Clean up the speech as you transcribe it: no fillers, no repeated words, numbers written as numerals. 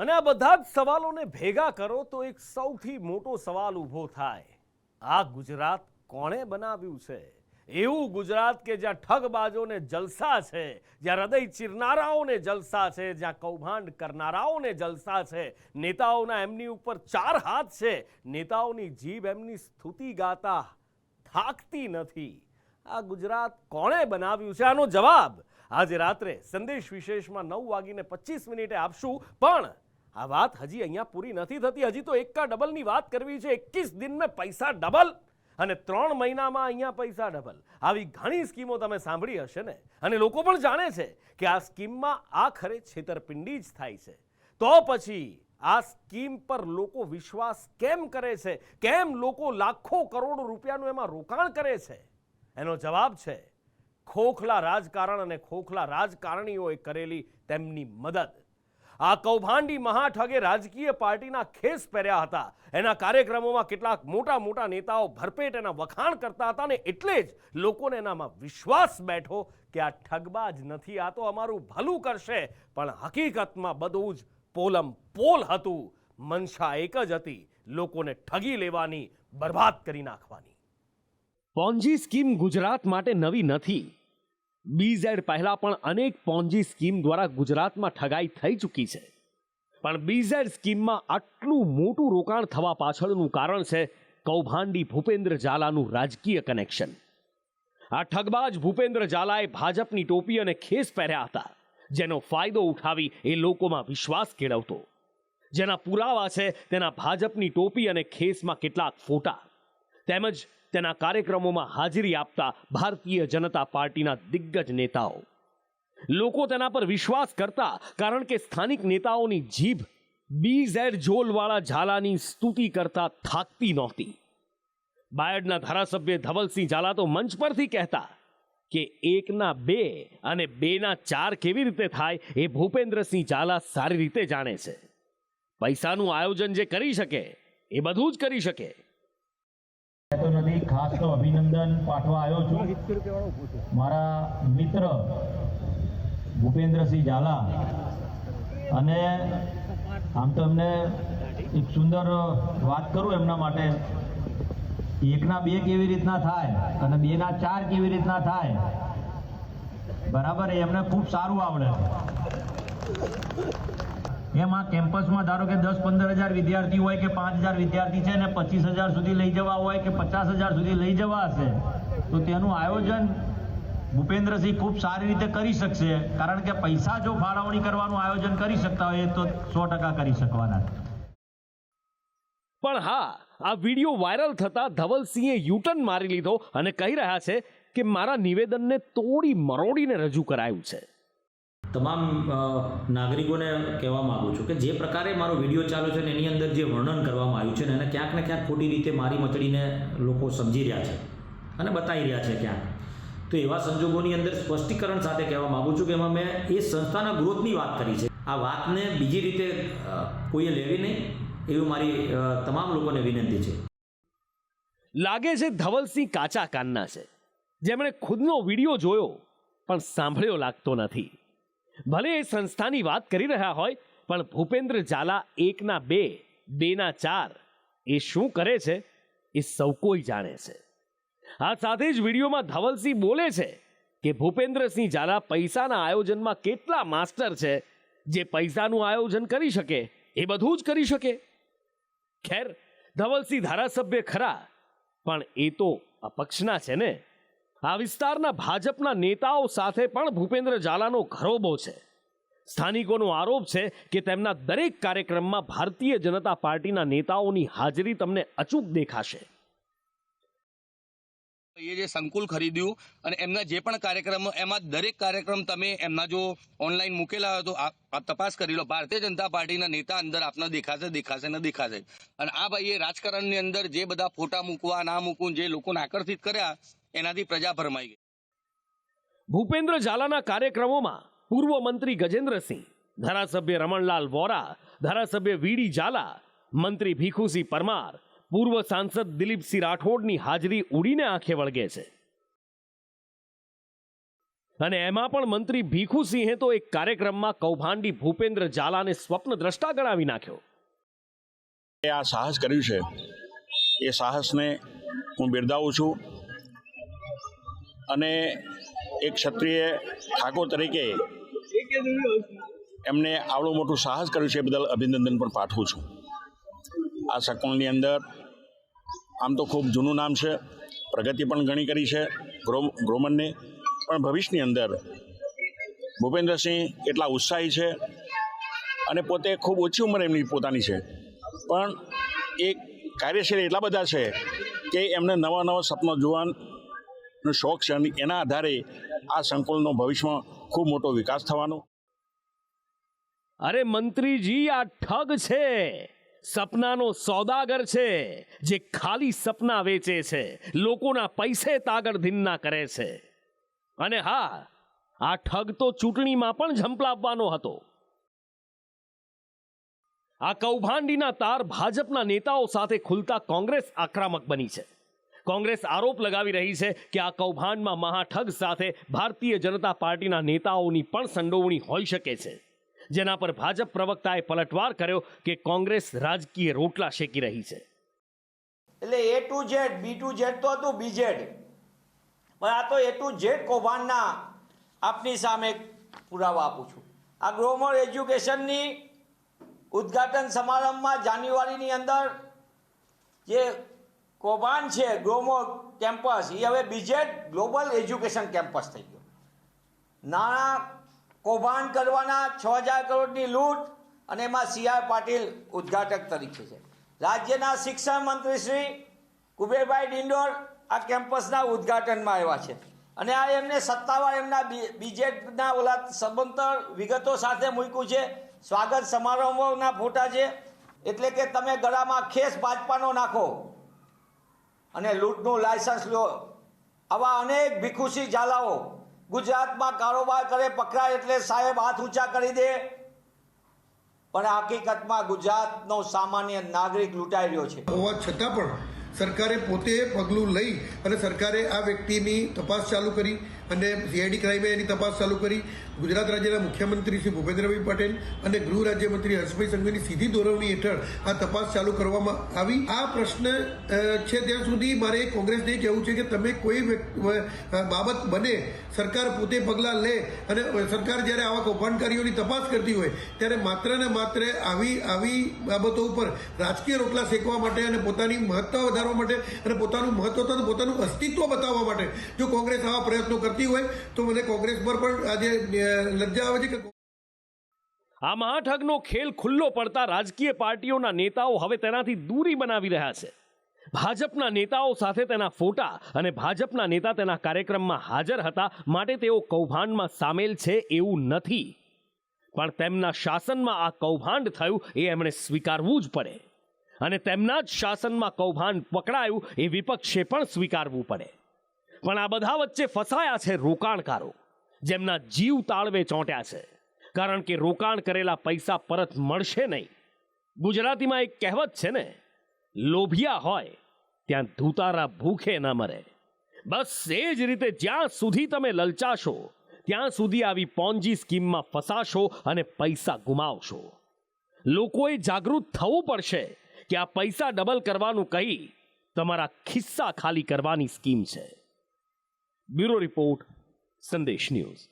અને આ બધા જ સવાલોને ભેગા કરો તો એક સૌથી મોટો સવાલ ઊભો થાય, આ ગુજરાત કોણે બનાવ્યું છે? એવું ગુજરાત કે જ્યાં ઠગબાજોને જલસા છે, જ્યાં હૃદય ચીરનારાઓને જલસા છે, જ્યાં કૌભાંડ કરનારાઓને જલસા છે, નેતાઓના એમની ઉપર 4 હાથ છે, નેતાઓની જીભ એમની સ્તુતિ ગાતા થાકતી નથી. આ ગુજરાત કોણે બનાવ્યું છે? આનો જવાબ આજે રાત્રે સંદેશ વિશેષમાં 9:25 આપશું. પણ આ વાત હજી અહીંયા પૂરી નથી થતી. હજી તો એકા ડબલની વાત કરવી છે. 21 દિન મેં પૈસા ડબલ અને 3 મહિનામાં અહીંયા પૈસા ડબલ. આવી ઘણી સ્કીમો તમે સાંભળી હશે ને, અને લોકો પણ જાણે છે કે આ સ્કીમમાં આખરે છેતરપિંડી જ થાય છે. તો પછી આ સ્કીમ પર લોકો વિશ્વાસ કેમ કરે છે? કેમ લોકો લાખો કરોડો રૂપિયાનું એમાં રોકાણ કરે છે? એનો જવાબ છે ખોખલા રાજકારણ અને ખોખલા રાજકારણીઓએ કરેલી તેમની મદદ. આ કૌભાંડી મહાઠગે રાજકીય પાર્ટીના ખેસ પહેર્યા હતા. એના કાર્યક્રમોમાં કેટલાક મોટા મોટા નેતાઓ ભરપેટ એના વખાણ કરતા હતા, ને એટલે જ લોકોને એનામાં વિશ્વાસ બેઠો કે આ ઠગબાજ નથી, આ તો અમારું ભલું કરશે. પણ હકીકતમાં બધું જ પોલમ પોલ હતું. મનસા એક જ હતી, લોકોને ઠગી લેવાની, બરબાદ કરી નાખવાની. પોન્જી સ્કીમ ગુજરાત માટે નવી નથી. BZ પહેલા પણ અનેક પોન્જી સ્કીમ દ્વારા ગુજરાતમાં ઠગાઈ થઈ ચૂકી છે. પણ BZ સ્કીમમાં આટલું મોટું રોકાણ થવા પાછળનું કારણ છે કૌભાંડી ભૂપેન્દ્ર ઝાલાનું રાજકીય કનેક્શન. આ ઠગબાજ ભૂપેન્દ્ર ઝાલાએ ભાજપની ટોપી અને ખેસ પહેર્યા હતા, જેનો ફાયદો ઉઠાવી એ લોકોમાં વિશ્વાસ કેળવતો. જેના પુરાવા છે તેના ભાજપની ટોપી અને ખેસમાં કેટલાક ફોટા, તેમજ તેના કાર્યક્રમોમાં હાજરી આપતા ભારતીય જનતા પાર્ટીના દિગ્ગજ નેતાઓ. લોકો તેના પર વિશ્વાસ કરતા કારણ કે સ્થાનિક નેતાઓની જીભ BZ જોલવાળા ઝાલાની સ્તુતિ કરતા થાકતી નહોતી. બાયડના ધારાસભ્ય ધવલસિંહ ઝાલા તો મંચ પરથી કહેતા કે 1ના 2 અને 2ના 4 કેવી રીતે થાય એ ભૂપેન્દ્રસિંહ ઝાલા સારી રીતે જાણે છે. પૈસાનું આયોજન જે કરી શકે એ બધું જ કરી શકે. તો નથી, ખાસ તો અભિનંદન પાઠવા આવ્યો છું મારા મિત્ર ભૂપેન્દ્રસિંહ ઝાલા. અને આમ તો એમને એક સુંદર વાત કરું એમના માટે, 1ના 2 કેવી રીતના થાય અને 2ના 4 કેવી રીતના થાય, બરાબર, એમને ખૂબ સારું આવડે. એમ આ કેમ્પસમાં ધારો કે 10-15 હજાર વિદ્યાર્થી હોય કે 5,000 વિદ્યાર્થી છે ને 25,000 સુધી લઈ જવા હોય કે 50,000 સુધી લઈ જવા હશે, તો તેનું આયોજન ભૂપેન્દ્રસિંહ ખૂબ સારી રીતે કરી શકશે. કારણ કે પૈસા જો ફાળવણી કરવાનું આયોજન કરી શકતા હોય તો 100% કરી શકવાના. પણ હા, આ વિડીયો વાયરલ થતા ધવલસિંહે યુટર્ન મારી લીધો અને કહી રહ્યા છે કે મારા નિવેદનને તોડી મરોડીને રજૂ કરાયું છે. તમામ નાગરિકોને કહેવા માગું છું કે જે પ્રકારે મારો વિડીયો ચાલુ છે ને એની અંદર જે વર્ણન કરવામાં આવ્યું છે ને એને ક્યાંક ને ક્યાંક ખોટી રીતે મારી મચડીને લોકો સમજી રહ્યા છે અને બતાવી રહ્યા છે ક્યાંક. તો એવા સંજોગોની અંદર સ્પષ્ટીકરણ સાથે કહેવા માગું છું કે એમાં મેં એ સંસ્થાના ગ્રોથની વાત કરી છે. આ વાતને બીજી રીતે કોઈએ લેવી નહીં એવી મારી તમામ લોકોને વિનંતી છે. લાગે છે ધવલસિંહ કાચા કાનના છે, જેમણે ખુદનો વિડીયો જોયો પણ સાંભળ્યો લાગતો નથી. ભલે એ સંસ્થાની વાત કરી રહ્યા હોય, પણ ભૂપેન્દ્ર ઝાલા 1ના 2, 2ના 4 એ શું કરે છે એ સૌ કોઈ જાણે છે. આ સાથે જ વિડીયોમાં ધવલસિંહ બોલે છે કે ભૂપેન્દ્રસિંહ ઝાલા પૈસાના આયોજનમાં કેટલા માસ્ટર છે, જે પૈસાનું આયોજન કરી શકે એ બધું જ કરી શકે. ખેર, ધવલસિંહ ધારાસભ્ય ખરા, પણ એ તો અપક્ષના છે ને. આ વિસ્તારના ભાજપના નેતાઓ સાથે પણ ભૂપેન્દ્ર ઝાલાનો ઘરોબો છે. સ્થાનિકોનો આરોપ છે કે તેમના દરેક કાર્યક્રમમાં ભારતીય જનતા પાર્ટીના નેતાઓની હાજરી તમને અચૂક દેખાશે. એ જે સંકુલ ખરીદ્યું અને એમના જે પણ કાર્યક્રમ, એમાં દરેક કાર્યક્રમ તમે એમના જો ઓનલાઈન મૂકેલા હોય તો આપ તપાસ કરી લો. ભારતીય જનતા પાર્ટીના નેતા અંદર આપને દેખાશે ને દેખાશે. અને આ ભાઈએ રાજકારણની અંદર જે બધા ફોટા મૂકવા ના મૂકવું, જે લોકોને આકર્ષિત કર્યા, એનાથી પ્રજા ભરમાઈ ગઈ. ભૂપેન્દ્ર ઝાલાના કાર્યક્રમોમાં પૂર્વ મંત્રી ગજેન્દ્રસિંહ, ધારાસભ્ય રમણલાલ વોરા, ધારાસભ્ય VD ઝાલા, મંત્રી ભીખુસિંહ પરમાર, પૂર્વ સાંસદ દિલીપસિંહ રાઠોડની હાજરી ઉડીને આંખે વળગે છે. અને એમાં પણ મંત્રી ભીખુસિંહે તો એક કાર્યક્રમમાં કૌભાંડી ભૂપેન્દ્ર ઝાલાને સ્વપ્ન દ્રષ્ટા ગણાવી નાખ્યો. આ સાહસ કર્યું છે એ સાહસને હું બિરદાવું છું અને એક ક્ષત્રિય ઠાકોર તરીકે એમને આવડું મોટું સાહસ કર્યું છે એ બદલ અભિનંદન પણ પાઠવું છું. આ સંકુલની અંદર આમ તો ખૂબ જૂનું નામ છે, પ્રગતિ પણ ઘણી કરી છે ગ્રોમનને, પણ ભવિષ્યની અંદર ભૂપેન્દ્રસિંહ એટલા ઉત્સાહી છે અને પોતે ખૂબ ઓછી ઉંમર એમની પોતાની છે, પણ એ કાર્યશીલ એટલા બધા છે કે એમને નવા નવા સપના જોવાનો શોખ છે અને એના આધારે આ સંકુલનો ભવિષ્યમાં ખૂબ મોટો વિકાસ થવાનો. અરે મંત્રીજી, આ ઠગ છે, સપનાનો સોદાગર છે, જે ખાલી સપના વેચે છે, લોકોના પૈસે તાગડધીન્ના કરે છે. અને હા, આ ઠગ તો ચૂંટણીમાં પણ ઝંપલાવવાનો હતો. આ કૌભાંડીના તાર ભાજપના નેતાઓ સાથે ખુલતા કોંગ્રેસ આક્રમક બની છે. કોંગ્રેસ આરોપ લગાવી રહી છે કે આ કૌભાંડમાં મહાઠગ સાથે ભારતીય જનતા પાર્ટીના નેતાઓની પણ સંડોવણી હોઈ શકે છે, જેના પર ભાજપ પ્રવક્તાએ પલટવાર કર્યો કે કોંગ્રેસ રાજકીય રોટલા શેકી રહી છે. એટલે A to Z, B to Z તો હતું BZ, પણ આ તો A to Z કૌભાંડના આપની સામે પુરાવા આપું છું. આ ગ્રોમર એજ્યુકેશનની ઉદ્ઘાટન સમારંભમાં જાન્યુઆરીની અંદર જે કૌભાંડ છે ગ્રોમર કેમ્પસ, એ હવે BZ ગ્લોબલ એજ્યુકેશન કેમ્પસ થઈ ગયો. નાણાં કૌભાંડ કરવાના 6,000 કરોડની લૂંટ, અને એમાં CR પાટીલ ઉદ્ઘાટક તરીકે છે. રાજ્યના શિક્ષણ મંત્રી શ્રી કુબેરભાઈ ડિંડોર આ કેમ્પસના ઉદ્ઘાટનમાં આવ્યા છે, અને આ એમને સત્તાવાર એમના BJના ઓલા સબંતર વિગતો સાથે મૂક્યું છે. સ્વાગત સમારોહના ફોટા છે. એટલે કે તમે ગળામાં ખેસ ભાજપાનો નાખો અને લૂંટનું લાયસન્સ લો. આવા અનેક ભીખુસિંહ ઝાલાઓ ગુજરાતમાં કારોબાર કરે, પકડાય એટલે સાહેબ હાથ ઊંચા કરી દે, પણ હકીકતમાં ગુજરાતનો સામાન્ય નાગરિક લૂંટાઈ રહ્યો છે. હોવા છતાં પણ સરકારે પોતે પગલું લઈ અને સરકારે આ વ્યક્તિની તપાસ ચાલુ કરી અને CID ક્રાઇમે એની તપાસ ચાલુ કરી. ગુજરાત રાજ્યના મુખ્યમંત્રી શ્રી ભૂપેન્દ્રભાઈ પટેલ અને ગૃહ રાજ્યમંત્રી હર્ષભાઈ સંઘવીની સીધી દોરવણી હેઠળ આ તપાસ ચાલુ કરવામાં આવી. આ પ્રશ્ન છે ત્યાં સુધી મારે કોંગ્રેસને કહેવું છે કે તમે કોઈ બાબત બને, સરકાર પોતે પગલાં લે, અને સરકાર જ્યારે આવા કૌભાંડકારીઓની તપાસ કરતી હોય ત્યારે માત્ર ને માત્ર આવી બાબતો ઉપર રાજકીય રોટલા શેકવા માટે અને પોતાની મહત્તા વધારવા માટે અને પોતાનું મહત્વ તથા પોતાનું અસ્તિત્વ બતાવવા માટે જો કોંગ્રેસ આવા પ્રયત્નો કરતી હોય તો મને કોંગ્રેસ પર પણ આજે લજ્જા આવે છે કે આ મહાઠગનો ખેલ ખુલ્લો પડતા રાજકીય પાર્ટીઓના નેતાઓ હવે તેનાથી દૂરી બનાવી રહ્યા છે. ભાજપના નેતાઓ સાથે તેના ફોટા અને ભાજપના નેતા તેના કાર્યક્રમમાં હાજર હતા માટે તેઓ કૌભાંડમાં સામેલ છે એવું નથી, પણ તેમના શાસનમાં આ કૌભાંડ થયું એ એમણે સ્વીકારવું જ પડે, અને તેમના જ શાસનમાં કૌભાંડ પકડાયું એ વિપક્ષે પણ સ્વીકારવું પડે. પણ આ બધા વચ્ચે ફસાયા છે રોકાણકારો, જેમના જીવ તાળવે ચોંટ્યા છે, કારણ કે રોકાણ કરેલા પૈસા પરત મળશે નહીં. ગુજરાતીમાં એક કહેવત છે ને, લોભિયા હોય ત્યાં ધૂતારા ભૂખે ન મરે. બસ એ જ રીતે જ્યાં સુધી તમે લલચાશો ત્યાં સુધી આવી પોન્જી સ્કીમમાં ફસાશો અને પૈસા ગુમાવશો. લોકોએ જાગૃત થવું પડશે કે આ પૈસા ડબલ કરવાનું કહી તમારા ખિસ્સા ખાલી કરવાની સ્કીમ છે. બ્યુરો રિપોર્ટ, સંદેશ ન્યૂઝ.